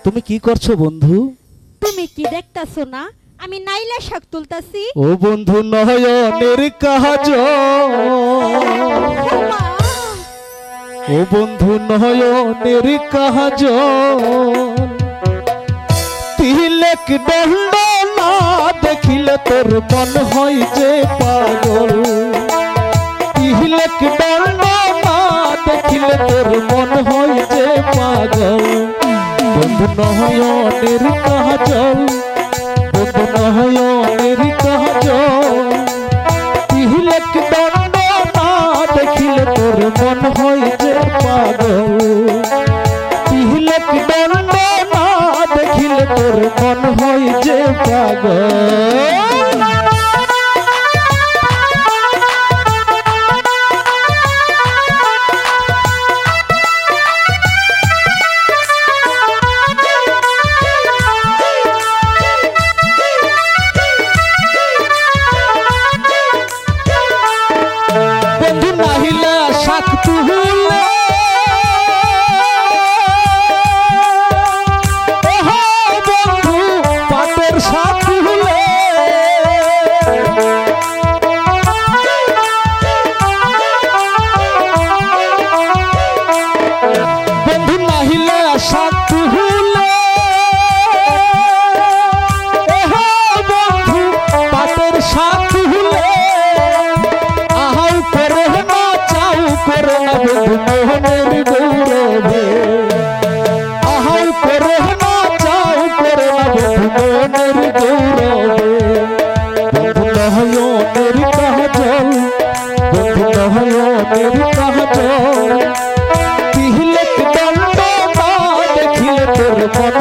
তুমি কি করছো বন্ধু? তুমি কি দেখতাছো না আমি নাইলা শাক তুলতাছি? ও বন্ধু নয়নের কাজল, মা, ও বন্ধু নয়নের কাজল, তিলক দণ্ড না দেখিলে তোর মন হয় যে পাগল। তিলক দণ্ড না দেখিলে তোর মন হয় যে পাগল। বন্ধু নয়নের কাজল, বন্ধু নয়নের কাজল, তিলক দণ্ড না দেখিলে তোর মন হয় যে পাগল। তিলক দণ্ড না দেখিলে তোর মন হয় যে পাগল। বন্ধু নাহিলা শাক তুলে, বন্ধু পাটের শাক তুলে, বন্ধু নাহিলা শাক তুলে, বন্ধু পাটের শাক তুলে, আহাউ করে না চাউ করে না বন্ধু মোহনের গৌরবে। আহাউ করে না চাউ করে না বন্ধু মোহনের গৌরবে। বন্ধু নয়নের কাজল, বন্ধু নয়নের কাজল, তিলক দণ্ড না দেখিলে তোর মন